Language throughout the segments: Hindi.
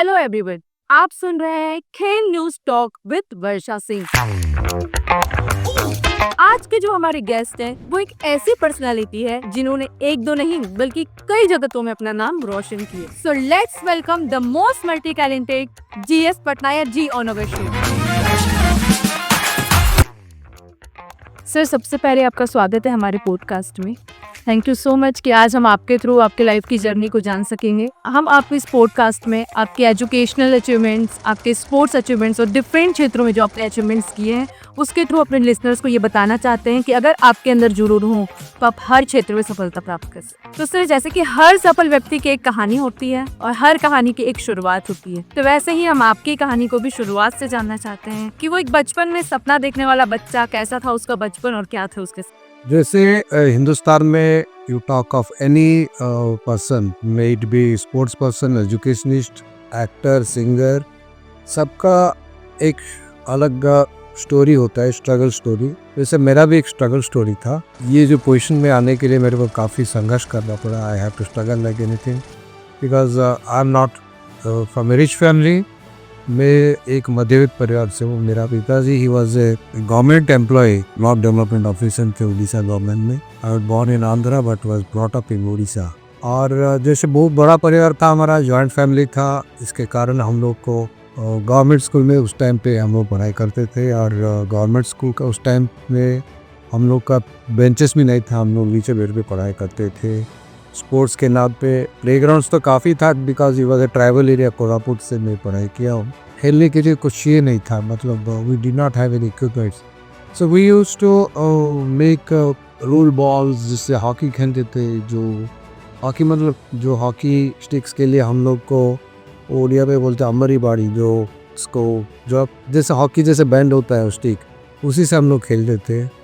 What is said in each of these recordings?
हेलो एवरीवन, आप सुन रहे हैं खेल न्यूज टॉक विद वर्षा सिंह। आज के जो हमारे गेस्ट हैं वो एक ऐसी पर्सनालिटी है जिन्होंने एक दो नहीं बल्कि कई जगतों में अपना नाम रोशन किया। So let's welcome the most multi talented GS Patnaik ji on our show. Sir, सबसे पहले आपका स्वागत है हमारे पॉडकास्ट में। थैंक यू सो मच कि आज हम आपके थ्रू आपके लाइफ की जर्नी को जान सकेंगे। हम आपको इस पॉडकास्ट में आपके एजुकेशनल अचीवमेंट्स, आपके स्पोर्ट्स अचीवमेंट्स और डिफरेंट क्षेत्रों में जो आपने अचीवमेंट्स किए हैं उसके थ्रू अपने लिसनर्स को ये बताना चाहते हैं कि अगर आपके अंदर जुनून हो तो आप हर क्षेत्र में सफलता प्राप्त कर सकते। तो सर, जैसे कि हर सफल व्यक्ति की एक कहानी होती है और हर कहानी की एक शुरुआत होती है, तो वैसे ही हम आपकी कहानी को भी शुरुआत से जानना चाहते हैं कि वो एक बचपन में सपना देखने वाला बच्चा कैसा था, उसका बचपन और क्या थे उसके। जैसे हिंदुस्तान में you talk of any person, may it be sports person, educationist, actor, singer, सबका एक अलग स्टोरी होता है, स्ट्रगल स्टोरी। वैसे मेरा भी एक स्ट्रगल स्टोरी था। ये जो पोजीशन में आने के लिए मेरे को काफ़ी संघर्ष करना पड़ा। I have to struggle like anything because I am not from a rich family. मैं एक मध्यवित्त परिवार से हूँ। मेरा पिताजी ही was a government employ, block development officer थे उड़ीसा गवर्नमेंट में। I was born in Andhra but was brought up in Orissa. और जैसे बहुत बड़ा परिवार था हमारा, जॉइंट फैमिली था, इसके कारण हम लोग को गवर्नमेंट स्कूल में उस टाइम पे हम लोग पढ़ाई करते थे। और गवर्नमेंट स्कूल का उस टाइम में हम लोग का बेंचेस भी नहीं था, हम लोग नीचे बैठ पे पढ़ाई करते थे। स्पोर्ट्स के नाम पे प्लेग्राउंड्स तो काफ़ी था बिकॉज ये was a tribal area, Koraput से मैं पढ़ाई किया हूँ। खेलने के लिए कुछ ये नहीं था, मतलब we did not have any equipments. So we used to make roll balls जिससे हॉकी खेलते थे। जो हॉकी मतलब जो हॉकी स्टिक्स के लिए हम लोग को ओडिया में बोलते हैं अमरी बाड़ी, जो उसको जो जैसे हॉकी जैसे बैंड होता है स्टिक, उसी से हम लोग खेलते थे।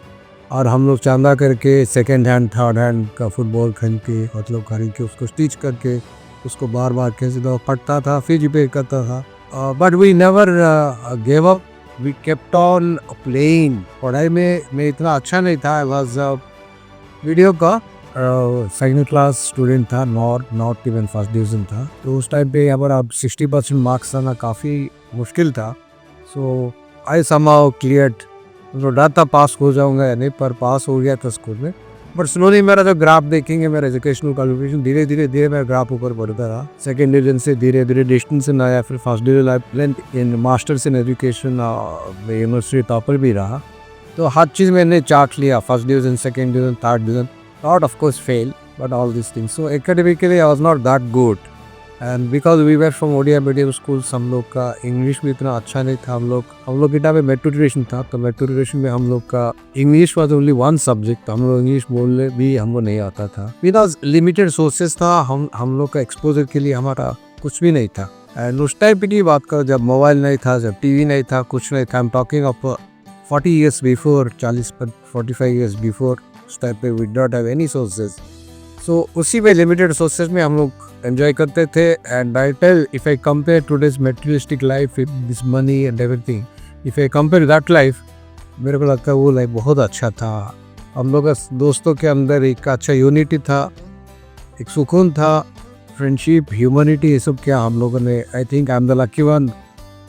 और हम लोग चांदा करके सेकेंड हैंड, थर्ड हैंड का फुटबॉल खरीद के, मतलब खरीद के उसको स्टिच करके उसको बार बार खेलते था, फटता था, फिर रिपेयर करता था। But we never gave up, we kept on playing. पढ़ाई में मैं इतना अच्छा नहीं था। आई वाज वीडियो का सेकेंड क्लास स्टूडेंट था, नॉट इवन फर्स्ट डिवीज़न था। तो उस टाइम पे अगर आप 60% मार्क्स आना काफ़ी मुश्किल था। सो आई समहाउ क्लियर्ड। तो डर था पास हो जाऊंगा या नहीं, पर पास हो गया था स्कूल में। बट स्लोली मेरा जो ग्राफ देखेंगे, मेरा एजुकेशनल क्वालिफिकेशन धीरे धीरे मेरा ग्राफ ऊपर बढ़ता रहा। सेकेंड डिवीजन से धीरे धीरे डिस्टिंक्शन आया, फिर फर्स्ट डिवीजन आई plain in masters in education, university topper भी रहा। तो हर चीज़ मैंने चार्ट लिया, first division, second division, third division. Not of course fail but all this things. So academically I was not that good and because we were from Odia medium school, हम लोग का इंग्लिश भी इतना अच्छा नहीं था। हम लोग की टाइम में मेट्रिकुलेशन था, तो मेट्रिकुलेशन में हम लोग का English was only one subject. हम लोग इंग्लिश बोलने भी हमको नहीं आता था बिकॉज लिमिटेड सोर्सेज था। हम लोग का एक्सपोजर के लिए हमारा कुछ भी नहीं था। एंड उस टाइम की बात करो, जब मोबाइल नहीं था, जब टीवी नहीं था, कुछ नहीं था। I am talking of 40 years before, 45 years before. उस टाइम पे we did not have any sources. So उसी में लिमिटेड सोर्सेज में हम लोग एंजॉय करते थे। And I tell, if I compare today's materialistic life with this money and everything, if I compare that life, मेरे को लगता है वो लाइफ बहुत अच्छा था। हम लोग दोस्तों के अंदर एक अच्छा यूनिटी था, एक सुकून था, फ्रेंडशिप, ह्यूमनिटी, ये सब क्या हम लोगों ने, I think I am the lucky one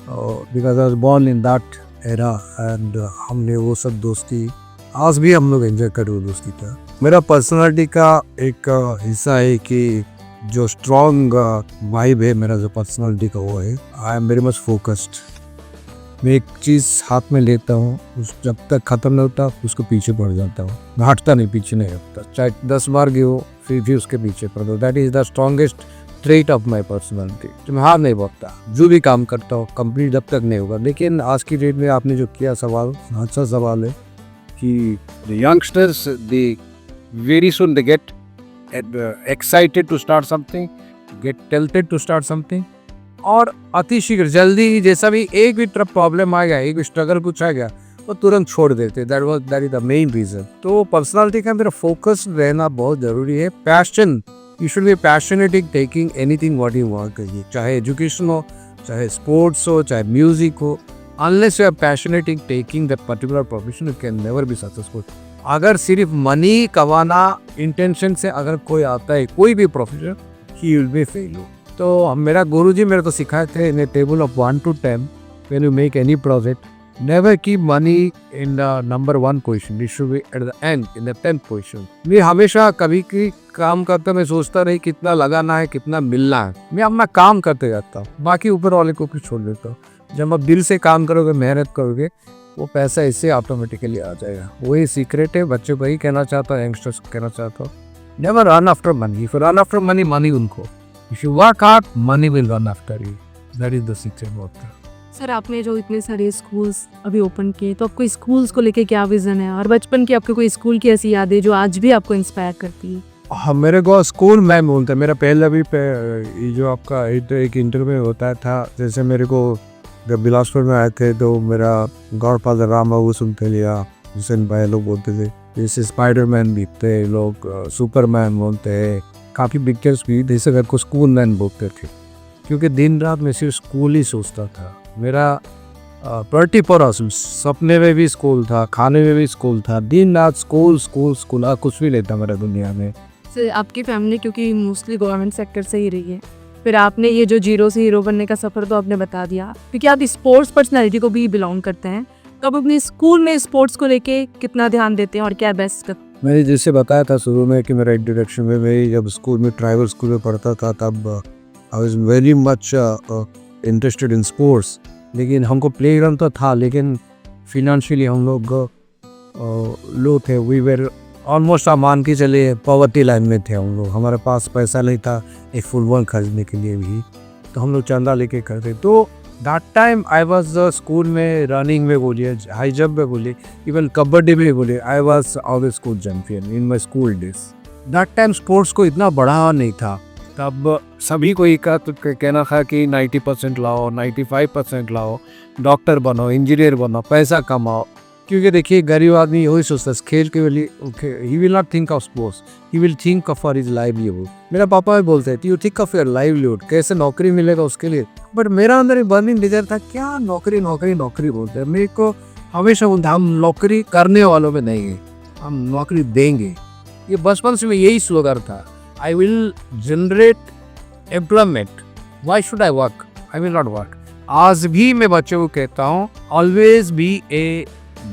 because I was born in that era. And हमने वो सब दोस्ती आज भी हम लोग एंजॉय कर वो दोस्ती था। मेरा पर्सनालिटी का एक हिस्सा है कि जो स्ट्रॉन्ग वाइब है मेरा, जो पर्सनालिटी का वो है, I am very much focused. मैं एक चीज़ हाथ में लेता हूँ, उस जब तक ख़त्म नहीं होता उसको पीछे पड़ जाता हूँ। मैं हटता नहीं, पीछे नहीं हटता, चाहे 10 बार गए हो फिर भी उसके पीछे पड़ दो। That is the strongest trait of my personality. तो मैं हार नहीं भागता, जो भी काम करता हूँ कंप्लीट जब तक नहीं होगा। लेकिन आज की डेट में आपने जो किया सवाल, अच्छा सवाल है कि the youngsters they very soon they get excited to start something, get tilted to start something, और अति शीघ्र जल्दी ही जैसा भी एक भी तरफ प्रॉब्लम आ गया, एक भी स्ट्रगल कुछ आ गया, वो तुरंत छोड़ देते। That is the main reason. तो पर्सनालिटी का मेरा फोकस रहना बहुत जरूरी है। Passion, you should be passionate in taking anything what you want करिए, चाहे एजुकेशन हो, चाहे स्पोर्ट्स हो, चाहे म्यूजिक हो। Unless you are passionate in taking that particular profession, you can never be successful. अगर सिर्फ मनी कमाना इंटेंशन से अगर कोई आता है कोई भी profession, he will be fail. तो मेरा गुरुजी मेरे को सिखाए थे इन table of 1 to 10 when you make any project never keep money in the number 1 position, it should be at the and in the 10th position. मैं हमेशा कभी की काम करता मैं सोचता नहीं कितना लगाना है कितना मिलना है, मैं अपना काम करते जाता हूँ, बाकी ऊपर वाले को भी छोड़ देता हूँ। जब आप दिल से काम करोगे मेहनत करोगे वो पैसा इससे ऑटोमेटिकली आ जाएगा। वही सीक्रेट है, बच्चे को ही कहना चाहता हूँ, यंगस्टर्स को कहना चाहता हूँ, never run after money. If you run after money, money उनको, if you work hard money will run after you, that is the secret of that. Sir आपने जो इतने सारे स्कूल्स अभी ओपन किए, तो आपको स्कूल्स को लेके क्या विजन है, और बचपन की आपको कोई स्कूल की ऐसी यादें जो आज भी आपको इंस्पायर करती है? हाँ, मेरे को स्कूल मैम बोलते हैं। मेरा पहला भी ये जो आपका एक इंटरव्यू होता था, जैसे मेरे को जब बिलासपुर में आए थे तो मेरा गॉड फादर राम बाबू सुनते लिया, जिसे भाई लोग बोलते थे, जैसे स्पाइडरमैन भी थे लोग, सुपरमैन बोलते हैं, काफ़ी पिक्चर्स भी, जैसे घर को स्कूल मैन बोलते थे, क्योंकि दिन रात मैं सिर्फ स्कूल ही सोचता था। मेरा 24 आवर्स सपने में भी स्कूल था, खाने में भी स्कूल था, दिन रात स्कूल स्कूल स्कूल, कुछ भी नहीं था मेरा दुनिया में। सर आपकी फैमिली क्योंकि मोस्टली गवर्नमेंट सेक्टर से ही रही है, फिर आपने ये जो जीरो से हीरो बनने का सफ़र तो आपने बता दिया, क्योंकि आप स्पोर्ट्स पर्सनैलिटी को भी बिलोंग करते हैं, तो आप अपने स्कूल में स्पोर्ट्स को लेके कितना ध्यान देते हैं और क्या बेस्ट करते हैं? मैंने जैसे बताया था शुरू में कि मेरा इंट्रोडक्शन में, मैं जब स्कूल में ट्राइबल स्कूल में पढ़ता था तब I was very much interested in sports, लेकिन हमको प्ले ग्राउंड तो था, लेकिन फिनेंशियली हम लोग लो थे। वी वेर ऑलमोस्ट, आप मान के चले पॉवर्टी लाइन में थे हम लोग, हमारे पास पैसा नहीं था एक फुटबॉल खरीदने के लिए भी, तो हम लोग चंदा लेके करते। तो that time I was school में रनिंग में बोलिए, हाई जंप में बोलिए, इवन कबड्डी में बोलिए, I was always school champion in my school days. That time sports को इतना बढ़ावा नहीं था, तब सभी को एक कहना था कि 90% लाओ, 95% लाओ, डॉक्टर बनो, इंजीनियर बनो, पैसा कमाओ, क्योंकि देखिए गरीब आदमी वही सोचता है खेल के लिए, he will not think of sports, he will think of for his livelihood. मेरा पापा भी बोलते हैं you think of your livelihood, कैसे नौकरी मिलेगा उसके लिए, बट मेरा अंदर एक बर्निंग डिजायर था, क्या नौकरी नौकरी नौकरी बोलते हैं। मेरे को हमेशा बोलता हम नौकरी करने वालों में नहीं है, हम नौकरी देंगे। ये बचपन से मैं यही स्लोगन था, I will generate employment, why should I work, I will not work. आज भी मैं बच्चों को कहता हूँ always be A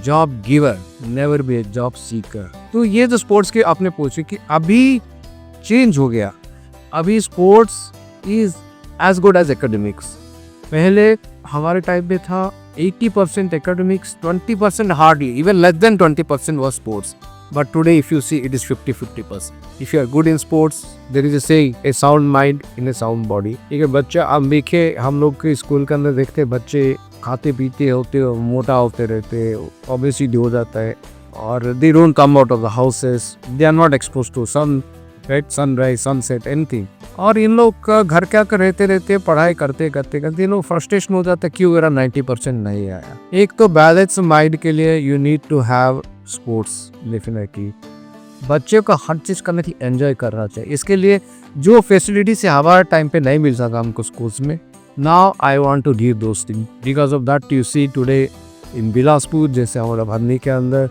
job giver, never be A job seeker. तो ये जो स्पोर्ट्स के आपने पूछे कि अभी चेंज हो गया, अभी sports is as good as academics. पहले हमारे टाइम में था 80% academics, 20% hardly, even less than 20% was sports. But today if you see it is 50-50%. If you are good in sports, there is a saying, a sound mind in a sound body. एक बच्चा अब देखे हम लोग के स्कूल के अंदर देखते बच्चे खाते पीते होते मोटा होते रहते, obesity हो जाता है, और they don't come out of the houses, they are not exposed to sun, right, sunrise, sunset, anything. और इन लोग का घर क्या कर रहते रहते पढ़ाई करते करते करते इन लोग फ्रस्ट्रेशन हो जाता है, क्यों मेरा 90% नहीं आया। एक तो बैलेंस माइंड के लिए you need to have sports, definitely बच्चे को हर चीज़ करने की एंजॉय करना चाहिए। इसके लिए जो फैसिलिटी से हमारे टाइम पे नहीं मिल सका हमको स्कूल्स में, now I want to give those thing, because of that you see today in Bilaspur जैसे हमारा भरनी के अंदर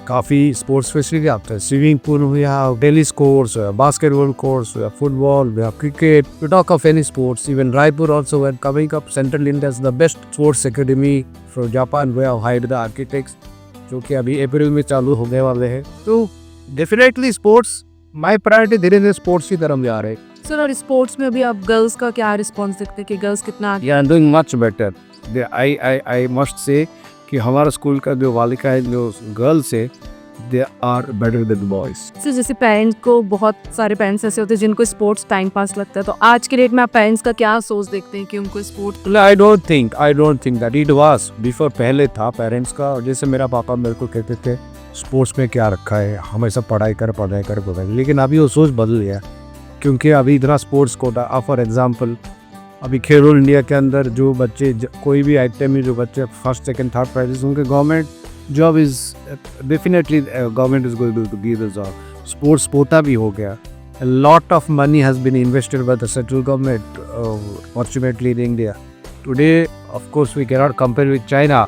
काफ़ी स्पोर्ट्स फैसिलिटी आता है, स्विमिंग पूल हुआ, टेनिस कोर्स हुआ, बास्केटबॉल कोर्स हुआ, फुटबॉल हुआ, cricket, to talk of any sports, even Raipur also were coming up, central India is the best sports academy from Japan we have hired the architects, जो कि अभी अप्रैल में चालू होने वाले हैं। तो डेफिनेटली स्पोर्ट्स माई प्रायोरिटी धीरे धीरे स्पोर्ट्स की तरफ जा रहे हैं। सर और स्पोर्ट्स में अभी आप गर्ल्स का क्या रिस्पॉन्स देखते हैं कि गर्ल्स कितना आगे? या doing much better, I must say कि हमारा स्कूल का जो बालिका है, जो गर्ल्स है, they are better than boys. Sir जैसे पेरेंट्स को, बहुत सारे पेरेंट्स ऐसे होते हैं जिनको स्पोर्ट्स टाइम पास लगता है, तो आज के डेट में आप पेरेंट्स का क्या सोच देखते हैं कि उनको sports? I don't think that it was before, पहले था पेरेंट्स का, जैसे मेरा पापा मेरे को कहते थे स्पोर्ट्स में क्या रखा है, हमेशा पढ़ाई कर, लेकिन अभी वो सोच बदल गया, क्योंकि अभी इतना स्पोर्ट्स कोटा, फॉर एग्जाम्पल अभी खेलो इंडिया के अंदर जो बच्चे कोई भी आइटम में जो बच्चे फर्स्ट सेकंड थर्ड प्राइजेस, उनके government job is definitely government is going to give the job. Sports quota भी हो गया, lot of money has been invested by the central government fortunately in India. Today of course we can not compare with China,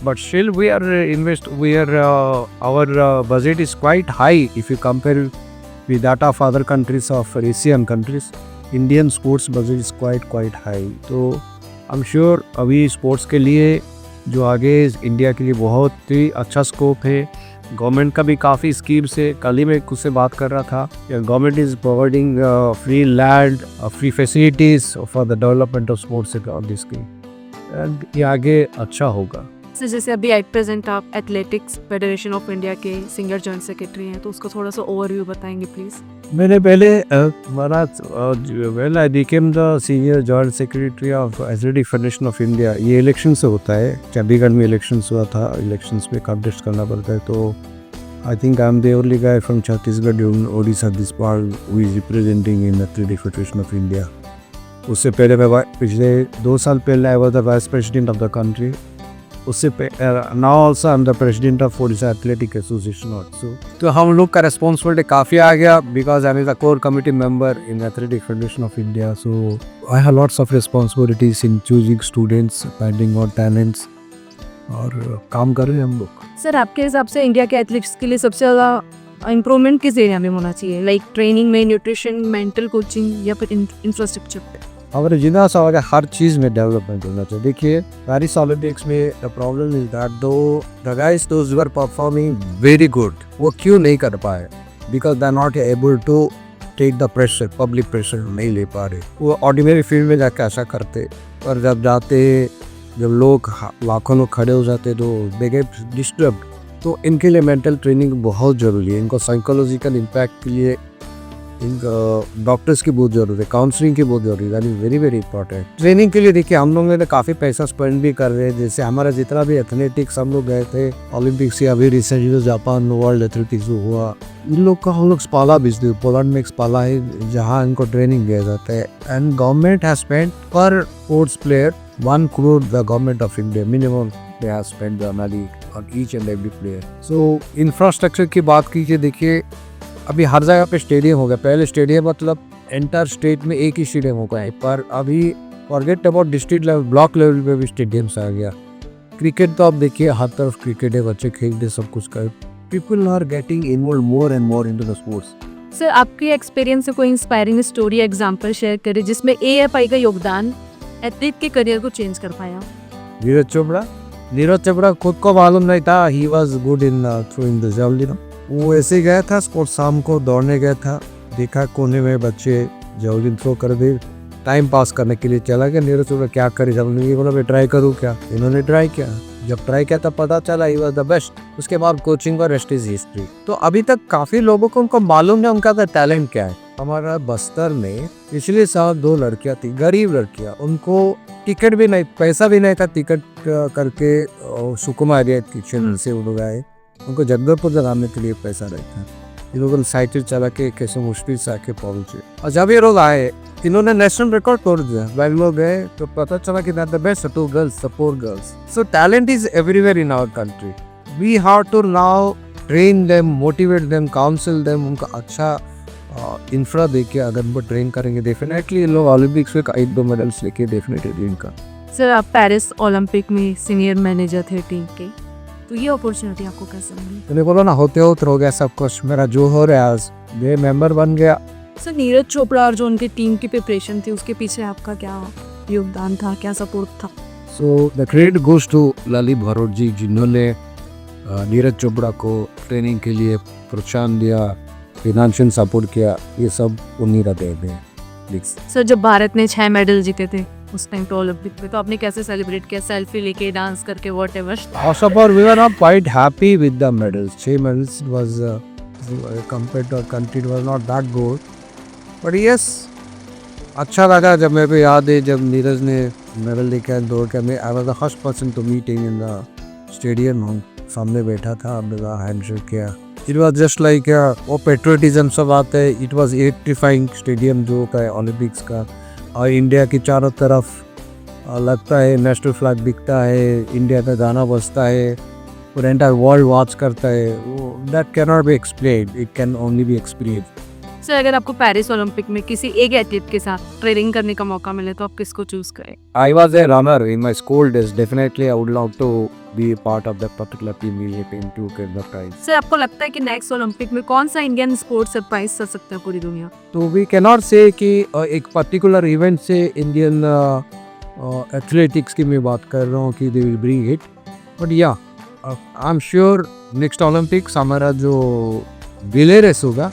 but still we are our budget is quite high if you compare with that of other countries of Asian countries. Indian sports budget is quite high. तो आई एम श्योर अभी स्पोर्ट्स के लिए जो आगे इंडिया के लिए बहुत ही अच्छा स्कोप है। गवर्नमेंट का भी काफ़ी स्कीम्स है। कल ही मैं कुछ से बात कर रहा था, government is providing free land, free facilities for the development of sports on this scheme, and ये आगे अच्छा होगा। सर जैसे अभी एट प्रेजेंट आप एथलेटिक्स फेडरेशन ऑफ इंडिया के सिंगर जॉइंट सेक्रेटरी हैं, तो उसको थोड़ा सा ओवरव्यू बताएंगे प्लीज़। मैंने पहले well I became the senior joint secretary of athletic federation of India. ये इलेक्शन से होता है, चंडीगढ़ में इलेक्शंस हुआ था, इलेक्शंस में कंटेस्ट करना पड़ता है। तो I think I am the only guy from Chhattisgarh and Odisha this part who is representing in athletic federation of India. उससे पहले मैं पिछले 2 साल पहले I was the vice president of the country. उससे now also I am the president of Odisha athletic association also. तो हम लोग का रिस्पॉन्सिबिलिटी काफ़ी आ गया, because I am the core committee member in athletic federation of India. So I have lots of responsibilities in choosing students, finding out talents, और काम कर रहे हैं हम लोग। सर आपके हिसाब से इंडिया के एथलीट्स के लिए सबसे ज़्यादा इम्प्रूवमेंट किस एरिया में होना चाहिए, लाइक ट्रेनिंग में, न्यूट्रिशन, मेंटल कोचिंग, या फिर इंफ्रास्ट्रक्चर पे? हमारे जितना सा होगा हर चीज़ में डेवलपमेंट होना चाहिए। देखिए पेरिस ओलंपिक्स में the problem is that the guys those were performing very good, वो क्यों नहीं कर पाए? Because they are not able to take the pressure, public pressure नहीं ले पा रहे। वो ऑर्डिनरी फील्ड में जाके ऐसा करते, और जब जाते, जब लोग लाखों लोग खड़े हो जाते तो दे गेट डिस्टर्ब। तो इनके लिए मेंटल ट्रेनिंग बहुत ज़रूरी है, इनको साइकोलॉजिकल इम्पैक्ट के लिए डॉक्टर्स की बहुत ज़रूरत है, काउंसलिंग की बहुत ज़रूरी है, that is very very important. Training के लिए देखिए हम लोग ने काफ़ी पैसा स्पेंड भी कर रहे हैं। जैसे हमारा जितना भी एथलेटिक्स हम लोग गए थे ओलंपिक्स या अभी रिसेंटली जापान वर्ल्ड एथलेटिक्स जो हुआ, इन लोग का हम लोग स्पाला बिजनेस, पोलैंड में एक स्पाला है जहाँ इनको ट्रेनिंग दिया जाता है। एंड गवर्नमेंट हैज स्पेंड पर sports player 1 crore, the government of India minimum they have spend the money on each and every player. So infrastructure की बात कीजिए, देखिए अभी हर जगह पे स्टेडियम हो गया। पहले स्टेडियम मतलब एंटायर स्टेट में एक ही स्टेडियम होगा है, पर अभी forget about district level, block level पे भी स्टेडियम्स आ गया। क्रिकेट तो आप देखिए हर तरफ क्रिकेट है, बच्चे खेलते सब कुछ कर। People are getting involve more and more into the sports. Sir आपके एक्सपीरियंस से कोई इंस्पायरिंग स्टोरी या एग्जांपल शेयर करें जिसमें एएफआई का योगदान एथलीट के करियर को चेंज कर पाया? नीरज चोपड़ा खुद को मालूम नहीं था, he was good in throwing the javelin. वो ऐसे गया था स्पोर्ट्स, शाम को दौड़ने गया था, देखा कोने में बच्चे जैवलिन थ्रो कर दे, टाइम पास करने के लिए चला गया। नीरज चोपड़ा क्या करे जैवलिन, ये बोला मैं ट्राई करूँ क्या? इन्होंने ट्राई किया, जब ट्राई किया तब पता चला ही वाज द बेस्ट। उसके बाद कोचिंग और रेस्ट इज हिस्ट्री। तो अभी तक काफ़ी लोगों को उनको मालूम है उनका टैलेंट क्या है। हमारा बस्तर में पिछले साल 2 लड़कियां थी, गरीब लड़कियां, उनको टिकट भी नहीं, पैसा भी नहीं था टिकट करके सुकुमा एरिया किचन से वो लोग आए, उनको जगदलपुर लगाने के लिए पैसा नहीं था। ये लोग साइकिल चला के कैसे मुश्किल से आके पहुंचे, और जब ये लोग आए इन्होंने नेशनल रिकॉर्ड तोड़ दिया। बैंगलोर गए तो पता चला कि that the best 2 girls, 4 girls. So talent is everywhere in our country. We have to now train them, motivate them, council them, उनका अच्छा इंफ्रा देके अगर वो ट्रेन करेंगे डेफिनेटली इन लोग ओलंपिक्स में 1-2 मेडल्स लेके डेफिनेटली इनका। सर आप पेरिस ओलंपिक में सीनियर मैनेजर थे टीम के, तो ये अपॉर्चुनिटी आपको कैसे मिली? मैंने बोला ना होते होते हो गया सब कुछ, मेरा जो हो रहा है आज ये मेंबर बन गया। सर नीरज चोपड़ा और जो उनकी टीम की प्रिपरेशन थी उसके पीछे आपका क्या योगदान था, क्या सपोर्ट था? So the credit goes to Lalit Bharot ji, जिन्होंने नीरज चोपड़ा को ट्रेनिंग के लिए प्रोत्साहन दिया, फिनेंशियल सपोर्ट किया, ये सब उन्हीं का देन है। सर जब भारत ने 6 मेडल जीते थे उस टाइम पे ओलंपिक में, तो आपने कैसे सेलिब्रेट किया? सेल्फी लेके, डांस करके, whatever? Also, we were not quite happy with the medals. 6 medals was compared to our country, it was not that good. But yes, अच्छा लगा जब मेरे को याद है जब नीरज ने मेडल लेके आया दौड़ के, मैं I was the first person to meet him in the stadium. हम सामने बैठा था, हमने हैंडशेक किया। इट वॉज जस्ट लाइक वो पेट्रियटिज्म सब आता है। इट वॉज इलेक्ट्रीफाइंग स्टेडियम जो होता है ओलंपिक्स का, और इंडिया की चारों तरफ लगता है नेशनल फ्लैग दिखता है, इंडिया का गाना बजता है, पूरा एंटायर वर्ल्ड वॉच करता है। That can not be explain, it can only B experience. Sir अगर आपको पेरिस ओलंपिक में किसी एक एथलीट के साथ ट्रेनिंग करने का मौका मिले तो आप किसको चूज करें? I was a runner in my school days. Definitely, I would love to be a part of that particular team to get the prize. Sir आपको लगता है कि नेक्स्ट ओलंपिक में कौन सा इंडियन स्पोर्ट्स सरप्राइज कर सकता है पूरी दुनिया? तो we cannot say कि एक particular event से इंडियन एथलेटिक्स की मैं बात कर रहा हूँ कि they will bring it. But yeah, I'm sure next Olympics हमारा जो रिले रेस होगा,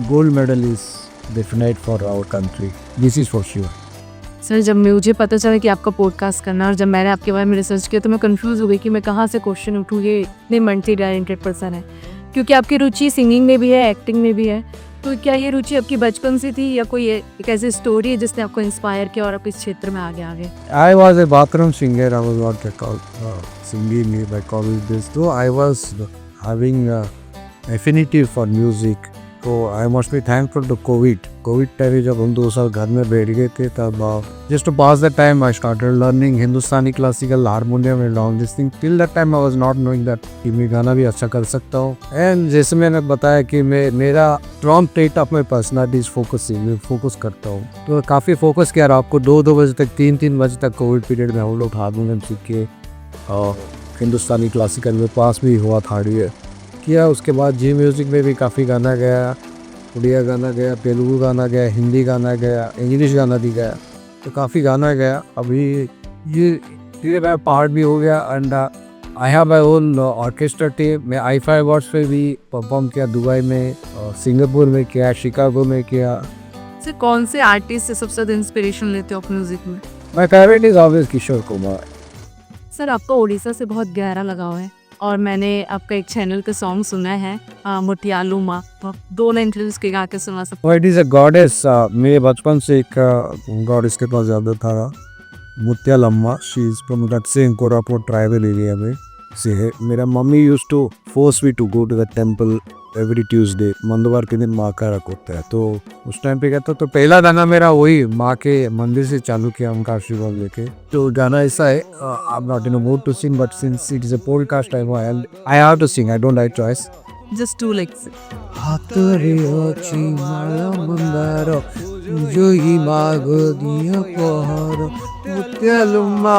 gold medal is definite for our country. This is for sure. Sir जब मुझे पता चला कि आपका पॉडकास्ट करना और जब मैंने आपके बारे में रिसर्च किया तो मैं कंफ्यूज हो गई कि मैं कहाँ से क्वेश्चन उठूँ. ये इतने मल्टी टैलेंटेड पर्सन है, क्योंकि आपकी रुचि सिंगिंग में भी है, एक्टिंग में भी है. तो क्या ये रुचि आपकी बचपन से थी या कोई एक ऐसी स्टोरी है जिसने आपको इंस्पायर किया और आप इस क्षेत्र में आगे आ गए? I was a bathroom singer. I was not singing by college days. तो I was having affinity for music. तो I must be thankful to COVID time. जब हम 2 साल घर में बैठ गए थे तब just to pass the time I started learning Hindustani classical harmonium and all this thing. Till that time I was not knowing that कि मैं गाना भी अच्छा कर सकता हूँ. एंड जैसे मैंने बताया कि मेरा strong trait of my personality is focusing. मैं फोकस करता हूँ तो काफ़ी फोकस किया. आपको 2 बजे तक 3 बजे तक कोविड पीरियड में हम लोग हारमोनियम सीख के हिंदुस्तानी क्लासिकल में पास भी हुआ था किया. उसके बाद जी म्यूज़िक में भी काफ़ी गाना गया. उड़िया गाना गया, तेलुगु गाना गया, हिंदी गाना गया, इंग्लिश गाना भी गया. तो काफ़ी गाना गया. अभी ये धीरे धीरे पार्ट भी हो गया. And I have my own orchestra team. मैं आई5 अवार्ड्स पे भी परफॉर्म किया. दुबई में, सिंगापुर में किया, शिकागो में किया. सर कौन से आर्टिस्ट से सबसे ज़्यादा इंस्पिरेशन लेते हो आप म्यूज़िक में? My favourite is always Kishore Kumar. Sir आपका उड़ीसा से बहुत गहरा लगाव है और मैंने आपका एक चैनल का सॉन्ग सुना है मुटियालू माँ. तो 2 लाइन प्लीज के गा के सुना सकते? It is a goddess. मेरे बचपन से एक गॉडेस के पास ज़्यादा था, Mutyalamma. She is from that same Koraput tribal area में से है. मेरा mummy use to force me to go to the temple every Tuesday. मंगलवार के दिन माँ का रख होता है. तो उस टाइम पे कहता तो पहला गाना मेरा वही माँ के मंदिर से चालू किया, उनका आशीर्वाद लेके. तो गाना ऐसा है, I am not in a mood to sing but since it is a podcast I have to sing. I don't have choice. Just 2 likes. हातरे अछि माला मंदार जोई मागो दिया पहाड़ मुत्यालुम्मा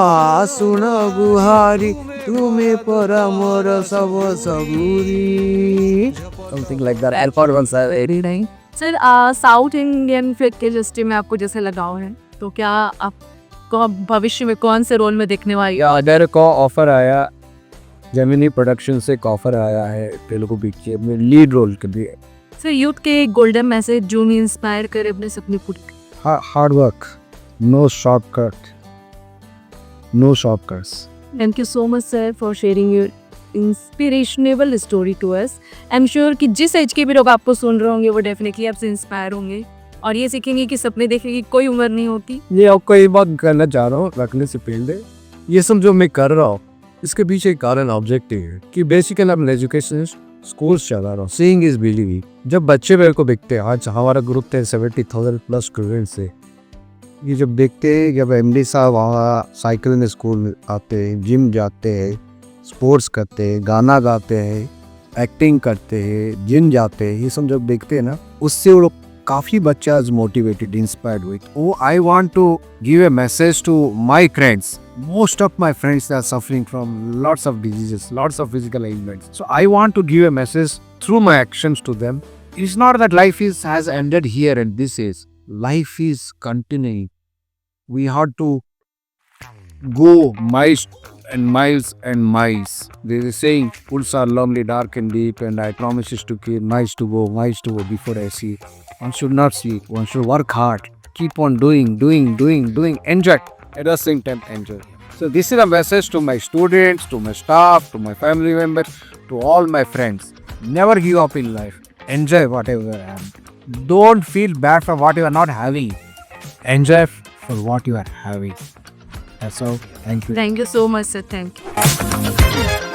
सुन गुहारी तुम्हें परा मोर सब सबूरी. Something like that. Alphonse are very nice. Sir south Indian film के इंडस्ट्री में आपको जैसे लगाव है, तो क्या आपको भविष्य में कौन से रोल में देखने वाली? अदर को ऑफर आया, जेमिनी प्रोडक्शन से एक ऑफर आया है तेलुगु पिक्चर में लीड रोल के लिए. सर यूथ के गोल्डन मैसेज जो भी इंस्पायर करे अपने सपने पूरे. Hard work, no shortcut, no shortcuts. Thank you so much sir for sharing your inspirationable story to us. I am sure कि जिस एज के भी लोग आपको सुन रहे होंगे वो डेफिनेटली आपसे इंस्पायर होंगे और ये सीखेंगे कि सपने देखने की कोई उम्र नहीं होती. ये आपको ये बात करना चाह रहा हूँ रखने से पहले, ये सब जो मैं कर रहा हूँ इसके पीछे एक कारण ऑब्जेक्टिव है कि बेसिकली मैं एजुकेशन स्कूल्स चला रहा हूँ. Seeing is believing. जब बच्चे मेरे को देखते हैं, आज हमारा ग्रुप थे 70,000 प्लस स्टूडेंट्स से, ये जब देखते हैं जब एमडी साहब वहाँ साइकिल में स्कूल आते हैं, जिम जाते हैं, स्पोर्ट्स करते हैं, गाना गाते हैं, एक्टिंग करते हैं, जिम जाते हैं, ये सब जब देखते हैं ना, उससे वो लोग काफ़ी बच्चा is motivated, inspired with. Oh I want to give a message to my friends. Most of my friends are suffering from lots of diseases, lots of physical ailments. So I want to give a message through my actions to them. It's not that life has ended here at this age. Life is continuing. We have to go miles and miles and miles. There is a saying, "Woods are lonely, dark and deep, and I promise you to keep miles to go before I see." One should not see. One should work hard. Keep on doing. Enjoy. At the same time, enjoy. So this is a message to my students, to my staff, to my family members, to all my friends. Never give up in life. Enjoy whatever you have. Don't feel bad for what you are not having. Enjoy for what you are having. That's all. Thank you. Thank you so much sir. Thank you.